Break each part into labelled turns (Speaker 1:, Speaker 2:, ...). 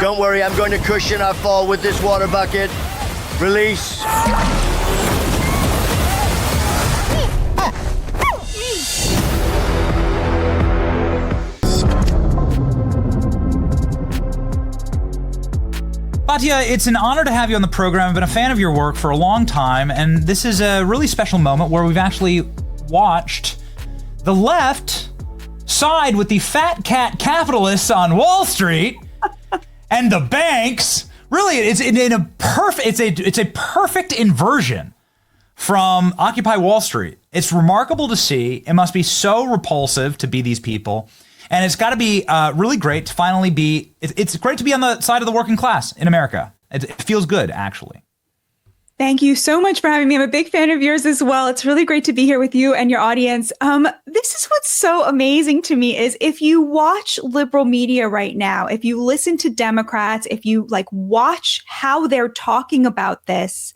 Speaker 1: Don't worry, I'm going to cushion our fall with this water bucket. Release.
Speaker 2: Batya, it's an honor to have you on the program. I've been a fan of your work for a long time, and this is a really special moment where we've actually watched the left side with the fat cat capitalists on Wall Street and the banks. Really, it's a perfect inversion from Occupy Wall Street. It's remarkable to see. It must be so repulsive to be these people. And it's got to be really great to finally be, it's great to be on the side of the working class in America. It feels good, actually.
Speaker 3: Thank you so much for having me. I'm a big fan of yours as well. It's really great to be here with you and your audience. This is what's so amazing to me is if you watch liberal media right now, if you listen to Democrats, if you watch how they're talking about this,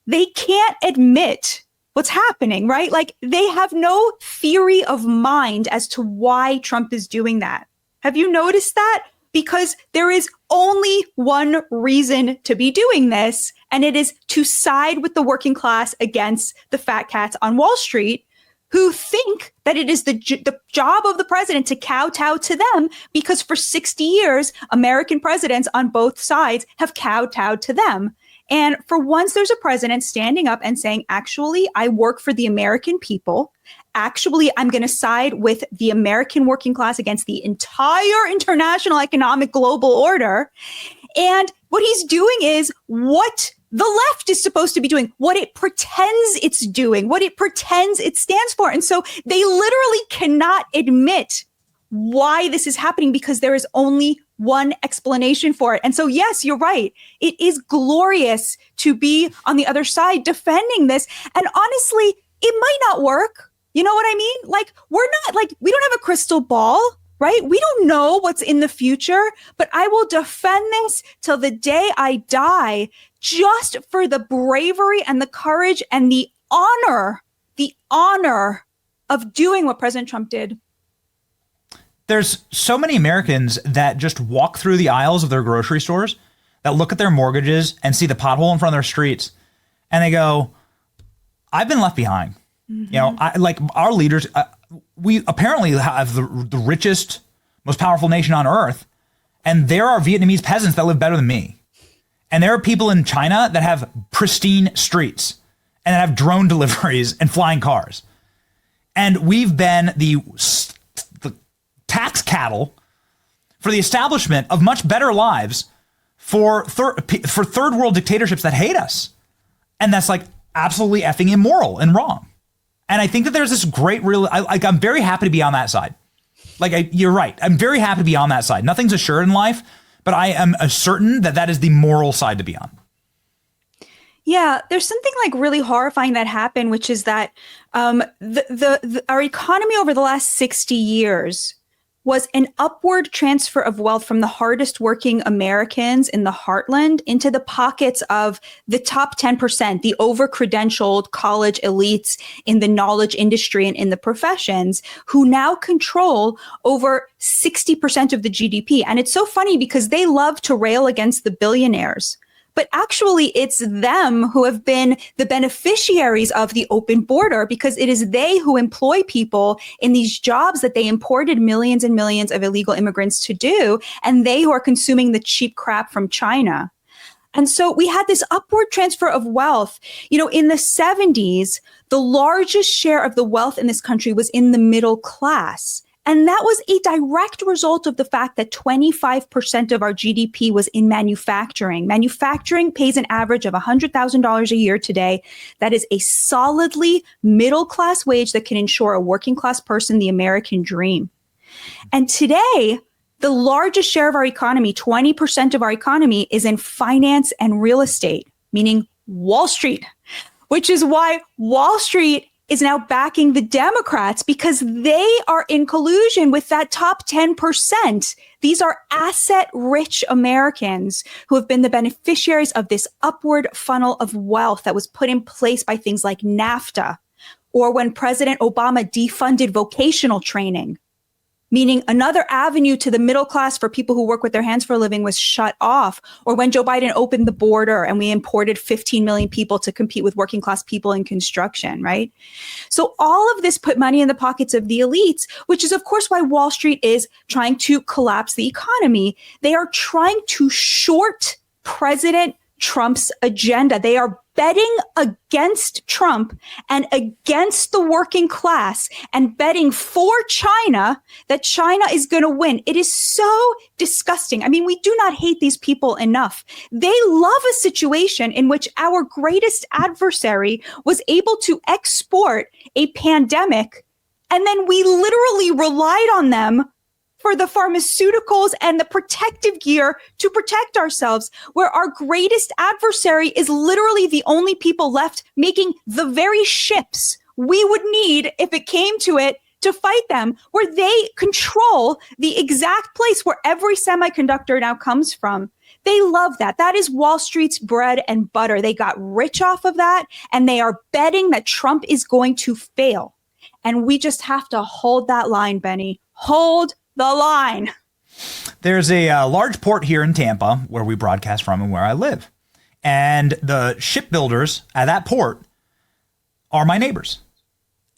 Speaker 3: they can't admit what's happening, right? They have no theory of mind as to why Trump is doing that. Have you noticed that? Because there is only one reason to be doing this, and it is to side with the working class against the fat cats on Wall Street who think that it is the job of the president to kowtow to them because for 60 years, American presidents on both sides have kowtowed to them. And for once, there's a president standing up and saying, actually, I work for the American people. Actually, I'm going to side with the American working class against the entire international economic global order. And what he's doing is what the left is supposed to be doing, what it pretends it's doing, what it pretends it stands for. And so they literally cannot admit why this is happening because there is only one explanation for it. And so, yes, you're right. It is glorious to be on the other side defending this. And honestly, it might not work. You know what I mean? We don't have a crystal ball, right? We don't know what's in the future, but I will defend this till the day I die just for the bravery and the courage and the honor of doing what President Trump did.
Speaker 2: There's so many Americans that just walk through the aisles of their grocery stores, that look at their mortgages and see the pothole in front of their streets, and they go, I've been left behind. Mm-hmm. You know, our leaders, we apparently have the richest, most powerful nation on earth, and there are Vietnamese peasants that live better than me. And there are people in China that have pristine streets and that have drone deliveries and flying cars. And we've been the tax cattle for the establishment of much better lives for third world dictatorships that hate us. And that's absolutely effing immoral and wrong. And I think that there's this great I'm very happy to be on that side. You're right. I'm very happy to be on that side. Nothing's assured in life, but I am certain that that is the moral side to be on.
Speaker 3: Yeah, there's something really horrifying that happened, which is that our economy over the last 60 years was an upward transfer of wealth from the hardest working Americans in the heartland into the pockets of the top 10%, the over-credentialed college elites in the knowledge industry and in the professions who now control over 60% of the GDP. And it's so funny because they love to rail against the billionaires. But actually, it's them who have been the beneficiaries of the open border because it is they who employ people in these jobs that they imported millions and millions of illegal immigrants to do, and they who are consuming the cheap crap from China. And so we had this upward transfer of wealth. You know, in the 70s, the largest share of the wealth in this country was in the middle class. And that was a direct result of the fact that 25% of our GDP was in manufacturing. Manufacturing pays an average of $100,000 a year today. That is a solidly middle-class wage that can ensure a working-class person the American dream. And today, the largest share of our economy, 20% of our economy, is in finance and real estate, meaning Wall Street, which is why Wall Street is now backing the Democrats because they are in collusion with that top 10%. These are asset-rich Americans who have been the beneficiaries of this upward funnel of wealth that was put in place by things like NAFTA, or when President Obama defunded vocational training. meaning another avenue to the middle class for people who work with their hands for a living was shut off, or when Joe Biden opened the border and we imported 15 million people to compete with working class people in construction, right? So all of this put money in the pockets of the elites, which is of course why Wall Street is trying to collapse the economy. They are trying to short President Trump's agenda. They are betting against Trump and against the working class and betting for China that China is going to win. It is so disgusting. I mean, we do not hate these people enough. They love a situation in which our greatest adversary was able to export a pandemic, and then we literally relied on them for the pharmaceuticals and the protective gear to protect ourselves, where our greatest adversary is literally the only people left making the very ships we would need if it came to it to fight them, where they control the exact place where every semiconductor now comes from. They love that. That is Wall Street's bread and butter. They got rich off of that, and they are betting that Trump is going to fail. And we just have to hold that line, Benny. Hold the line.
Speaker 2: There's a large port here in Tampa where we broadcast from and where I live. And the shipbuilders at that port are my neighbors.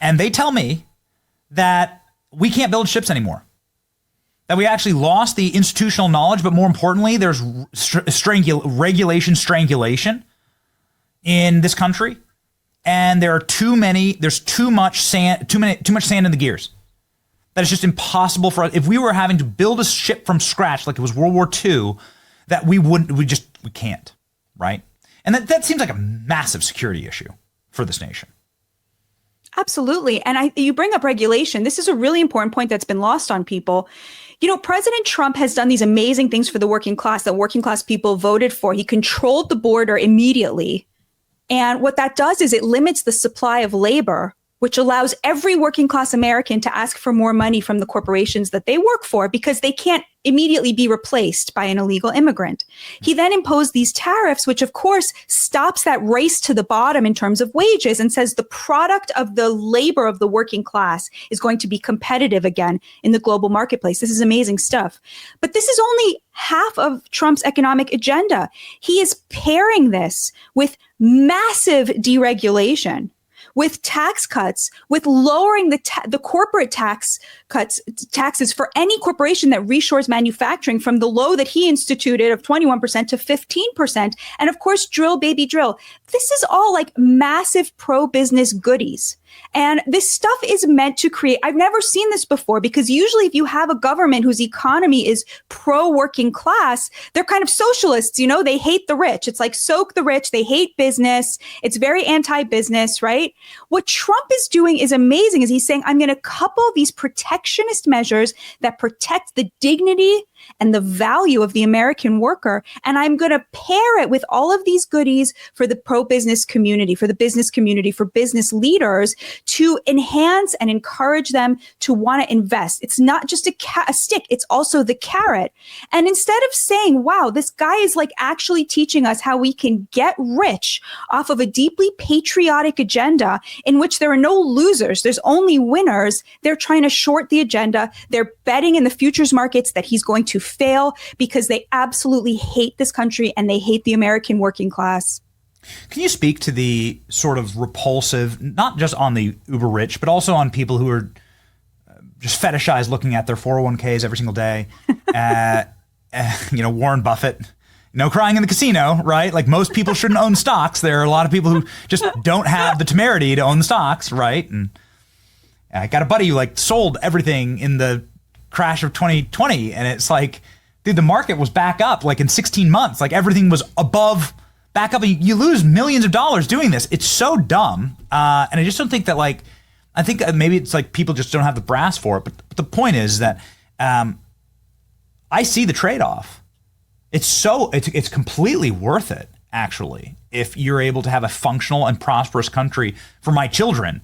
Speaker 2: And they tell me that we can't build ships anymore. That we actually lost the institutional knowledge, but more importantly, there's regulation strangulation in this country. And there's too much sand in the gears. That it's just impossible for us. If we were having to build a ship from scratch like it was World War II, that we can't, right? And that seems like a massive security issue for this nation.
Speaker 3: Absolutely. And you bring up regulation. This is a really important point that's been lost on people. You know, President Trump has done these amazing things for the working class that working class people voted for. He controlled the border immediately. And what that does is it limits the supply of labor, which allows every working class American to ask for more money from the corporations that they work for because they can't immediately be replaced by an illegal immigrant. He then imposed these tariffs, which of course stops that race to the bottom in terms of wages and says the product of the labor of the working class is going to be competitive again in the global marketplace. This is amazing stuff. But this is only half of Trump's economic agenda. He is pairing this with massive deregulation, with tax cuts, with lowering the corporate taxes for any corporation that reshores manufacturing from the low that he instituted of 21% to 15%. And of course, drill, baby, drill. This is all like massive pro-business goodies. And this stuff is meant to create, I've never seen this before, because usually if you have a government whose economy is pro-working class, they're kind of socialists, you know, they hate the rich. It's like soak the rich, they hate business. It's very anti-business, right? What Trump is doing is amazing, is he's saying, I'm going to couple these protectionist measures that protect the dignity and the value of the American worker, and I'm going to pair it with all of these goodies for the pro-business community, for the business community, for business leaders to enhance and encourage them to want to invest. It's not just a stick, it's also the carrot. And instead of saying, wow, this guy is like actually teaching us how we can get rich off of a deeply patriotic agenda in which there are no losers, there's only winners, they're trying to short the agenda. They're betting in the futures markets that he's going to fail because they absolutely hate this country and they hate the American working class.
Speaker 2: Can you speak to the sort of repulsive, not just on the uber rich, but also on people who are just fetishized looking at their 401ks every single day? Warren Buffett, crying in the casino, right? Like most people shouldn't own stocks. There are a lot of people who just don't have the temerity to own the stocks, right? And I got a buddy who sold everything in the crash of 2020, and it's like, dude, the market was back up in 16 months. Everything was back up, and you lose millions of dollars doing this. It's so dumb, and I just don't think that I think maybe it's people just don't have the brass for it. But the point is that I see the trade-off. It's completely worth it, actually, if you're able to have a functional and prosperous country for my children.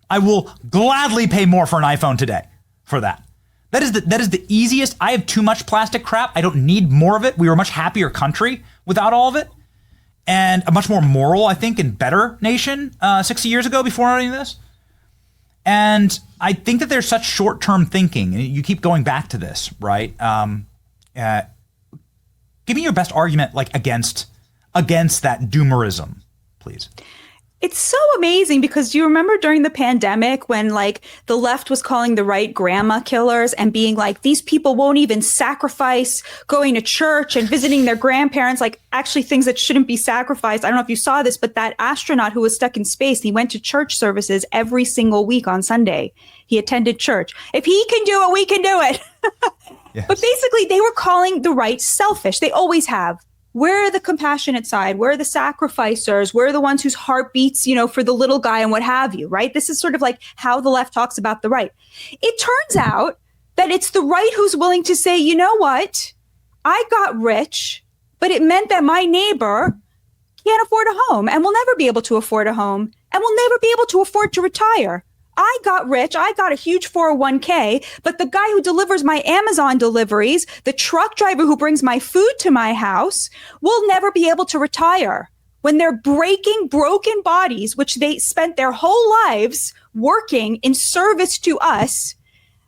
Speaker 2: I will gladly pay more for an iPhone today for that. That is the easiest. I have too much plastic crap. I don't need more of it. We were a much happier country without all of it, and a much more moral, I think, and better nation 60 years ago before any of this. And I think that there's such short-term thinking. You keep going back to this, right? Give me your best argument, like against that doomerism, please.
Speaker 3: It's so amazing because do you remember during the pandemic when like the left was calling the right grandma killers and being like, these people won't even sacrifice going to church and visiting their grandparents, like actually things that shouldn't be sacrificed. I don't know if you saw this, but that astronaut who was stuck in space, he went to church services every single week on Sunday. He attended church. If he can do it, we can do it.
Speaker 2: Yes.
Speaker 3: But basically they were calling the right selfish. They always have. We're the compassionate side. We're the sacrificers. We're the ones whose heart beats, for the little guy and what have you, right? This is sort of like how the left talks about the right. It turns out that it's the right who's willing to say, you know what? I got rich, but it meant that my neighbor can't afford a home and will never be able to afford a home and will never be able to afford to retire. I got rich. I got a huge 401k, but the guy who delivers my Amazon deliveries, the truck driver who brings my food to my house, will never be able to retire. When they're breaking broken bodies, which they spent their whole lives working in service to us,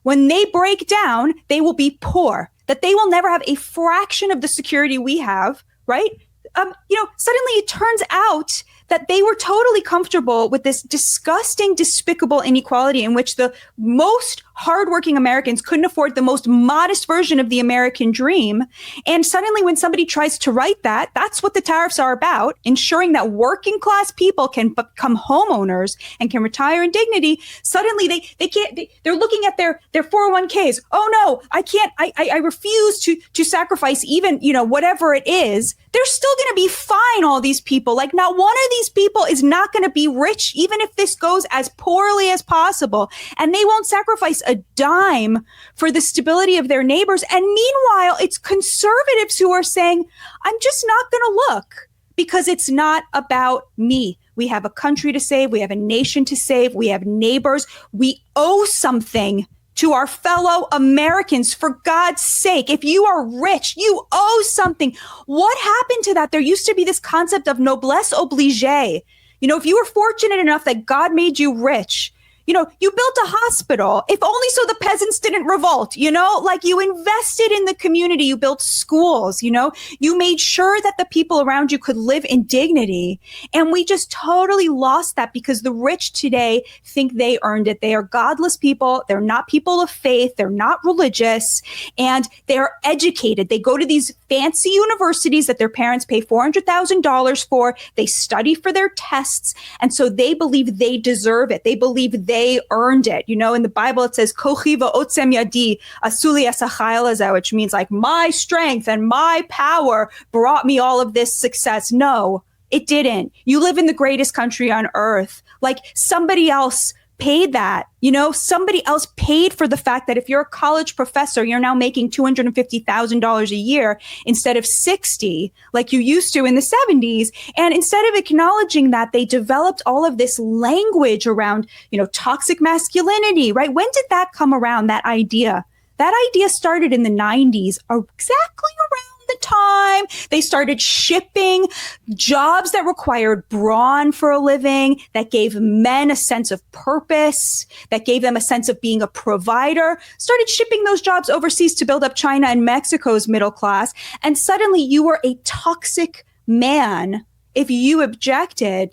Speaker 3: when they break down, they will be poor, that they will never have a fraction of the security we have, right? Suddenly it turns out that they were totally comfortable with this disgusting, despicable inequality in which the most hardworking Americans couldn't afford the most modest version of the American dream. And suddenly when somebody tries to write that, that's what the tariffs are about, ensuring that working class people can become homeowners and can retire in dignity. Suddenly they can't, they're looking at their 401ks. Oh no, I can't, I refuse to sacrifice even, whatever it is. They're still going to be fine, all these people. Like not one of these people is not going to be rich, even if this goes as poorly as possible. And they won't sacrifice a dime for the stability of their neighbors. And meanwhile, it's conservatives who are saying, I'm just not going to look because it's not about me. We have a country to save. We have a nation to save. We have neighbors. We owe something to our fellow Americans, for God's sake. If you are rich, you owe something. What happened to that? There used to be this concept of noblesse oblige. If you were fortunate enough that God made you rich, you built a hospital, if only so the peasants didn't revolt, like you invested in the community, you built schools, you made sure that the people around you could live in dignity. And we just totally lost that because the rich today think they earned it. They are godless people. They're not people of faith. They're not religious, and they're educated. They go to these fancy universities that their parents pay $400,000 for. They study for their tests. And so they believe they deserve it. They believe they earned it. In the Bible, it says, Kochi va'otzem yadi asuli asachayil hazeh, which means like my strength and my power brought me all of this success. No, it didn't. You live in the greatest country on earth. Like somebody else paid that, somebody else paid for the fact that if you're a college professor, you're now making $250,000 a year instead of 60 like you used to in the 70s. And instead of acknowledging that, they developed all of this language around, toxic masculinity, right? When did that come around, that idea? That idea started in the 90s, exactly around the time they started shipping jobs that required brawn for a living, that gave men a sense of purpose, that gave them a sense of being a provider, started shipping those jobs overseas to build up China and Mexico's middle class. And suddenly you were a toxic man if you objected,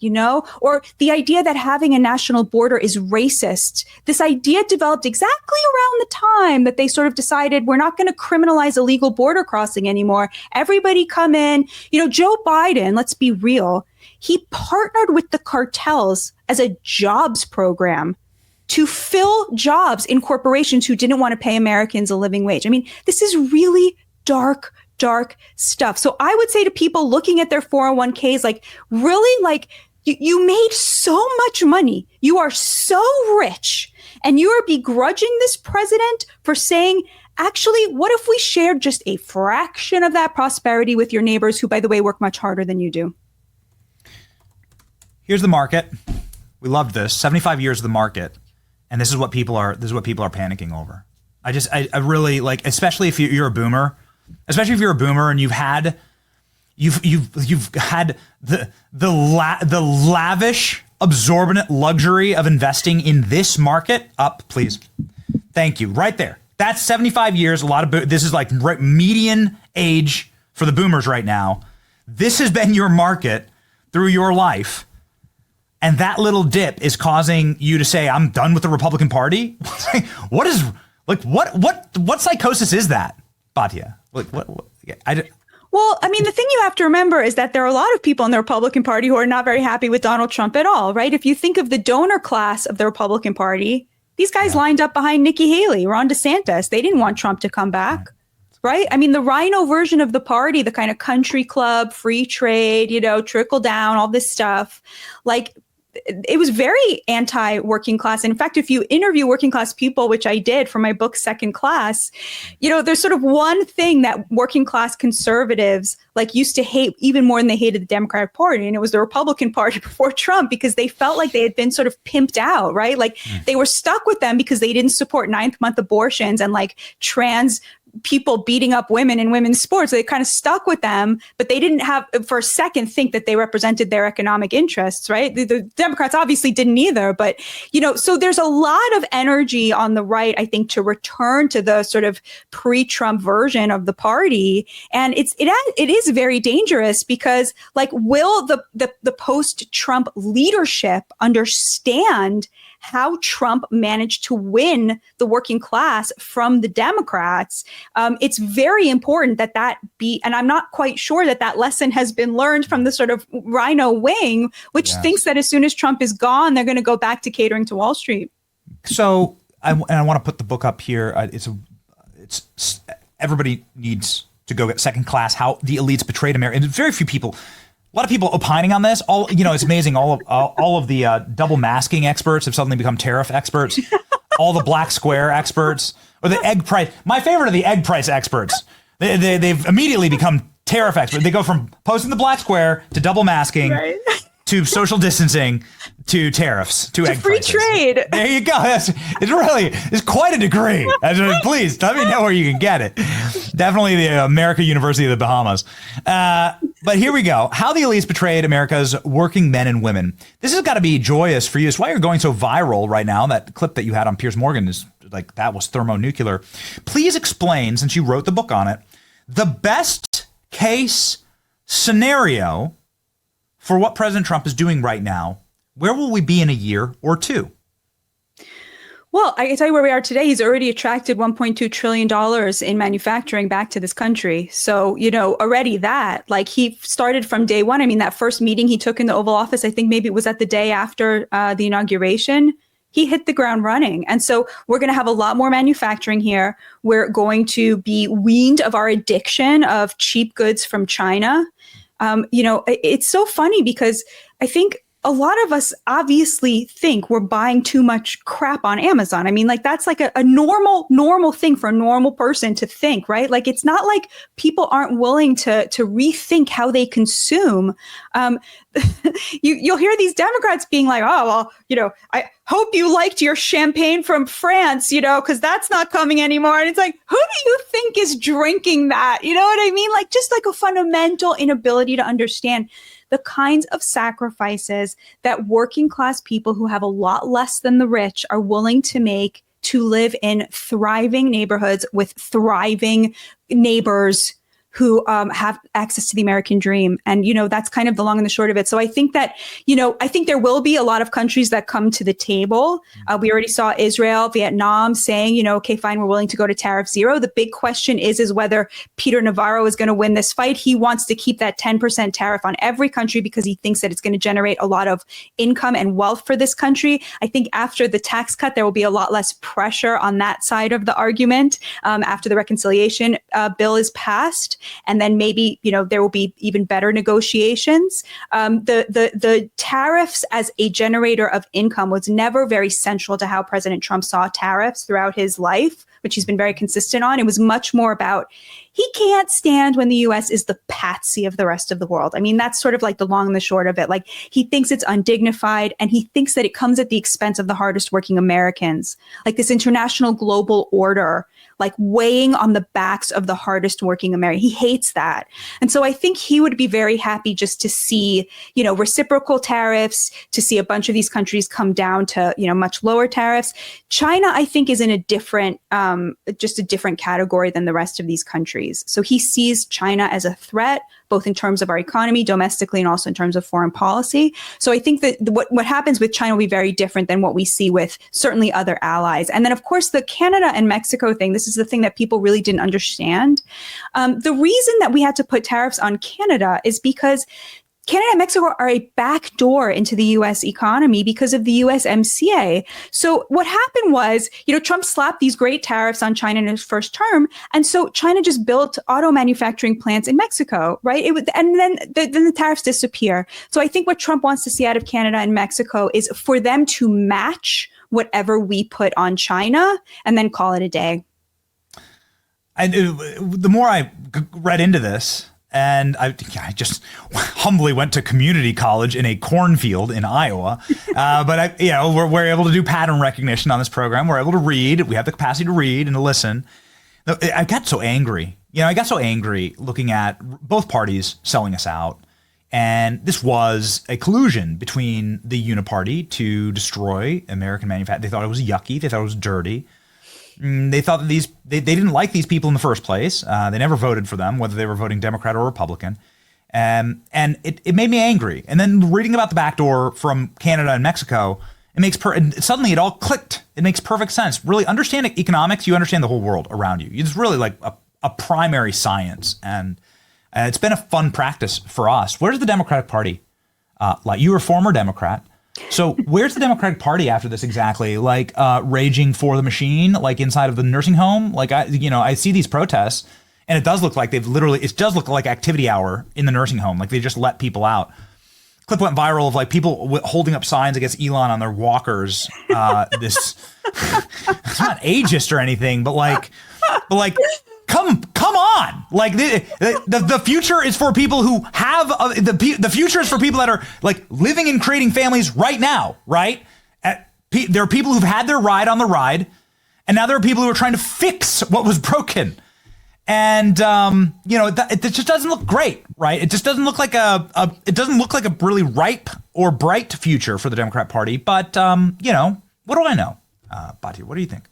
Speaker 3: or the idea that having a national border is racist. This idea developed exactly around the time that they sort of decided we're not going to criminalize illegal border crossing anymore. Everybody come in. Joe Biden, let's be real, he partnered with the cartels as a jobs program to fill jobs in corporations who didn't want to pay Americans a living wage. I mean, this is really dark stuff. So I would say to people looking at their 401ks, like really, like you made so much money. You are so rich, and you are begrudging this president for saying, actually, what if we shared just a fraction of that prosperity with your neighbors who, by the way, work much harder than you do?
Speaker 2: Here's the market. We loved this. 75 years of the market. And this is what people are panicking over. I really like, especially if you're a boomer, and you've had the lavish absorbent luxury of investing in this market? Up, please. Thank you. Right there. That's 75 years. A lot of this is like median age for the boomers right now. This has been your market through your life. And that little dip is causing you to say, I'm done with the Republican Party. What psychosis is that, Batya? Well,
Speaker 3: I mean, the thing you have to remember is that there are a lot of people in the Republican Party who are not very happy with Donald Trump at all, right? If you think of the donor class of the Republican Party, these guys lined up behind Nikki Haley, Ron DeSantis. They didn't want Trump to come back, right? I mean, the rhino version of the party, the kind of country club, free trade, trickle down, all this stuff, like, it was very anti-working class. In fact, if you interview working class people, which I did for my book, Second Class, there's sort of one thing that working class conservatives used to hate even more than they hated the Democratic Party. And it was the Republican Party before Trump, because they felt like they had been sort of pimped out, right? They were stuck with them because they didn't support 9th-month abortions and trans people beating up women in women's sports. They kind of stuck with them, but they didn't have for a second think that they represented their economic interests, right? The Democrats obviously didn't either, but so there's a lot of energy on the right, I think, to return to the sort of pre-Trump version of the party. And it is very dangerous because will the post-Trump leadership understand how Trump managed to win the working class from the Democrats? It's very important that be, and I'm not quite sure that lesson has been learned from the sort of rhino wing, which thinks that as soon as Trump is gone, they're going to go back to catering to Wall Street.
Speaker 2: So I want to put the book up here. It's everybody needs to go get Second Class, How the Elites Betrayed America. And very few people. A lot of people opining on this. It's amazing. All of the double masking experts have suddenly become tariff experts. All the black square experts, or the egg price. My favorite are the egg price experts. They've immediately become tariff experts. They go from posting the black square to double masking, right, to social distancing to tariffs to egg
Speaker 3: free
Speaker 2: prices.
Speaker 3: Trade.
Speaker 2: There you go. It's quite a degree. Please let me know where you can get it. Definitely the American University of the Bahamas. But here we go. How the elites betrayed America's working men and women. This has got to be joyous for you. It's why you're going so viral right now. That clip that you had on Piers Morgan is that was thermonuclear. Please explain, since you wrote the book on it, the best case scenario for what President Trump is doing right now. Where will we be in a year or two?
Speaker 3: Well, I can tell you where we are today. He's already attracted $1.2 trillion in manufacturing back to this country. So, already that, he started from day one. I mean, that first meeting he took in the Oval Office, I think maybe it was at the day after the inauguration, he hit the ground running. And so we're going to have a lot more manufacturing here. We're going to be weaned of our addiction of cheap goods from China. It's so funny because I think a lot of us obviously think we're buying too much crap on Amazon. I mean, that's a normal thing for a normal person to think, right? It's not like people aren't willing to rethink how they consume. You'll hear these Democrats being like, oh, well, I hope you liked your champagne from France, because that's not coming anymore. And it's like, who do you think is drinking that? You know what I mean? Just a fundamental inability to understand the kinds of sacrifices that working class people who have a lot less than the rich are willing to make to live in thriving neighborhoods with thriving neighbors who have access to the American dream. And, that's kind of the long and the short of it. So I think that, I think there will be a lot of countries that come to the table. We already saw Israel, Vietnam saying, okay, fine, we're willing to go to tariff zero. The big question is whether Peter Navarro is going to win this fight. He wants to keep that 10% tariff on every country because he thinks that it's going to generate a lot of income and wealth for this country. I think after the tax cut, there will be a lot less pressure on that side of the argument after the reconciliation bill is passed. And then maybe, there will be even better negotiations. The tariffs as a generator of income was never very central to how President Trump saw tariffs throughout his life, which he's been very consistent on. It was much more about he can't stand when the US is the patsy of the rest of the world. I mean, that's sort of like the long and the short of it. Like, he thinks it's undignified, and he thinks that it comes at the expense of the hardest working Americans. Like, this international global order, like weighing on the backs of the hardest working Americans. He hates that. And so I think he would be very happy just to see, reciprocal tariffs, to see a bunch of these countries come down to, much lower tariffs. China, I think, is in a different, just a different category than the rest of these countries. So he sees China as a threat, both in terms of our economy domestically and also in terms of foreign policy. So I think that what happens with China will be very different than what we see with certainly other allies. And then, of course, the Canada and Mexico thing, this is the thing that people really didn't understand. The reason that we had to put tariffs on Canada is because Canada and Mexico are a backdoor into the U.S. economy because of the USMCA. So what happened was, Trump slapped these great tariffs on China in his first term. And so China just built auto manufacturing plants in Mexico, right? And then the tariffs disappear. So I think what Trump wants to see out of Canada and Mexico is for them to match whatever we put on China and then call it a day.
Speaker 2: The more I read into this, and I just humbly went to community college in a cornfield in Iowa. But we're able to do pattern recognition on this program. We're able to read. We have the capacity to read and to listen. I got so angry. I got so angry looking at both parties selling us out. And this was a collusion between the Uniparty to destroy American manufacturing. They thought it was yucky. They thought it was dirty. They thought that they didn't like these people in the first place. They never voted for them, whether they were voting Democrat or Republican. And it made me angry. And then reading about the backdoor from Canada and Mexico, suddenly it all clicked. It makes perfect sense. Really understanding economics, you understand the whole world around you. It's really like a primary science. And it's been a fun practice for us. Where's the Democratic Party? Like, you were a former Democrat. So where's the Democratic Party after this exactly? Like, raging for the machine, like inside of the nursing home? Like, I see these protests, and it does look like it does look like activity hour in the nursing home. Like, they just let people out. Clip went viral of like people holding up signs against Elon on their walkers. It's not ageist or anything, but like, come on. Like, the future is for people who have the future is for people that are like living and creating families right now, right? There are people who've had their ride on the ride, and now there are people who are trying to fix what was broken. And it just doesn't look great, right? It just doesn't look like a really ripe or bright future for the Democrat Party. But what do I know? Batya, what do you think?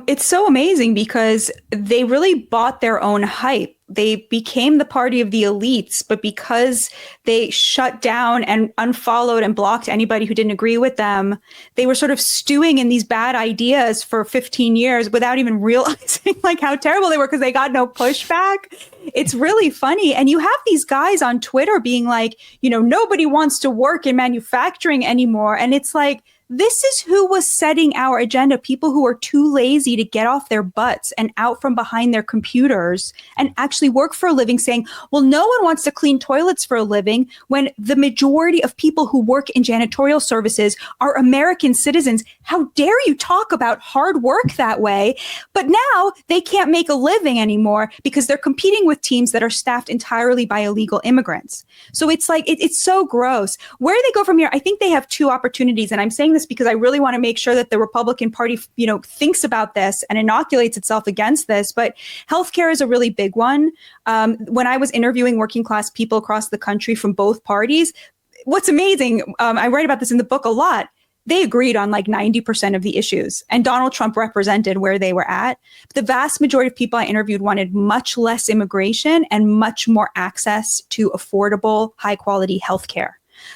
Speaker 3: It's so amazing because they really bought their own hype. They became the party of the elites, but because they shut down and unfollowed and blocked anybody who didn't agree with them, they were sort of stewing in these bad ideas for 15 years without even realizing like how terrible they were because they got no pushback. It's really funny. And you have these guys on Twitter being like, nobody wants to work in manufacturing anymore. And it's like, this is who was setting our agenda. People who are too lazy to get off their butts and out from behind their computers and actually work for a living, saying, well, no one wants to clean toilets for a living when the majority of people who work in janitorial services are American citizens. How dare you talk about hard work that way? But now they can't make a living anymore because they're competing with teams that are staffed entirely by illegal immigrants. So it's like, it's so gross. Where do they go from here? I think they have two opportunities. And I'm saying this because I really want to make sure that the Republican Party, thinks about this and inoculates itself against this. But healthcare is a really big one. When I was interviewing working class people across the country from both parties, what's amazing, I write about this in the book a lot, they agreed on like 90% of the issues. And Donald Trump represented where they were at. The vast majority of people I interviewed wanted much less immigration and much more access to affordable, high quality healthcare.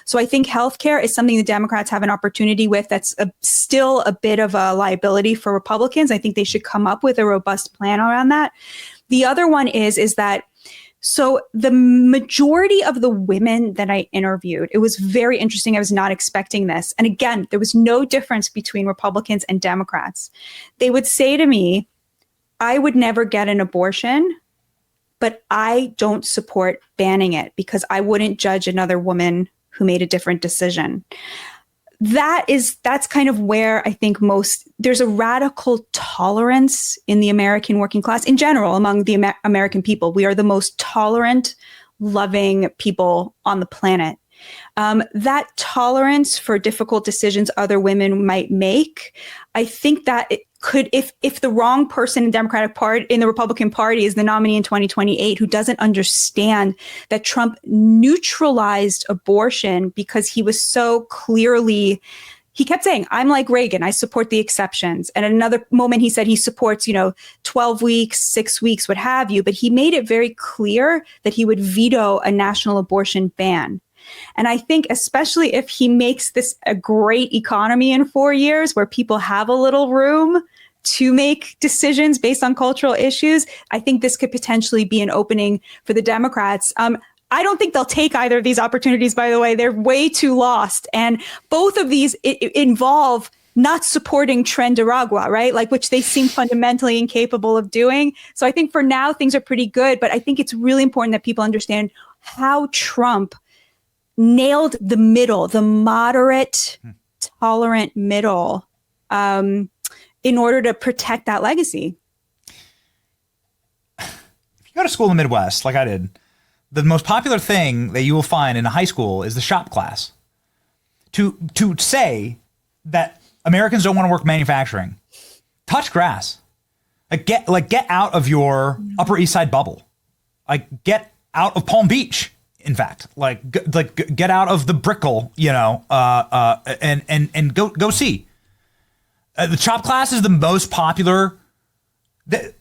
Speaker 3: So I think healthcare is something the Democrats have an opportunity with that's still a bit of a liability for Republicans. I think they should come up with a robust plan around that. The other one is that, so the majority of the women that I interviewed, it was very interesting. I was not expecting this. And again, there was no difference between Republicans and Democrats. They would say to me, I would never get an abortion, but I don't support banning it because I wouldn't judge another woman who made a different decision. that's kind of where I think there's a radical tolerance in the American working class in general, among the American people. We are the most tolerant, loving people on the planet. That tolerance for difficult decisions other women might make, I think that it could, if the wrong person in the Republican Party is the nominee in 2028 who doesn't understand that Trump neutralized abortion because he was so clearly, he kept saying, I'm like Reagan, I support the exceptions. And at another moment he said he supports, 12 weeks, 6 weeks, what have you. But he made it very clear that he would veto a national abortion ban. And I think especially if he makes this a great economy in 4 years where people have a little room to make decisions based on cultural issues, I think this could potentially be an opening for the Democrats. I don't think they'll take either of these opportunities, by the way. They're way too lost. And both of these involve not supporting Tren de Aragua, right? Like, which they seem fundamentally incapable of doing. So I think for now, things are pretty good. But I think it's really important that people understand how Trump nailed the middle, the moderate, tolerant middle, in order to protect that legacy.
Speaker 2: If you go to school in the Midwest, like I did, the most popular thing that you will find in a high school is the shop class. To say that Americans don't want to work manufacturing, touch grass. Get out of your Upper East Side bubble. Like, get out of Palm Beach. In fact, get out of the Brickell, and go see. The shop class is the most popular.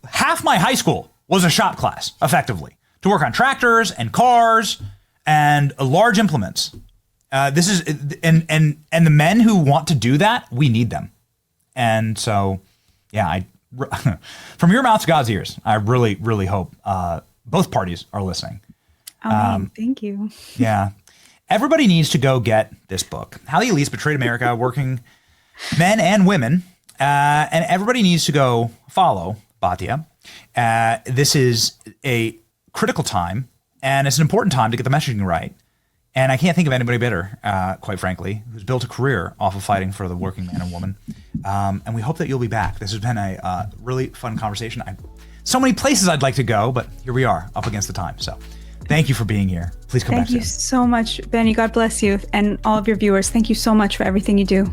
Speaker 2: Half my high school was a shop class, effectively, to work on tractors and cars and large implements. This is and the men who want to do that, we need them. And so, yeah, from your mouth to God's ears, I really, really hope both parties are listening.
Speaker 3: Thank you.
Speaker 2: Yeah. Everybody needs to go get this book, How the Elites Betrayed America, Working Men and Women. And everybody needs to go follow Batya. This is a critical time, and it's an important time to get the messaging right. And I can't think of anybody better, quite frankly, who's built a career off of fighting for the working man and woman. And we hope that you'll be back. This has been a really fun conversation. So many places I'd like to go, but here we are up against the time. So thank you for being here. Please come back soon.
Speaker 3: Thank you so much, Benny. God bless you and all of your viewers. Thank you so much for everything you do.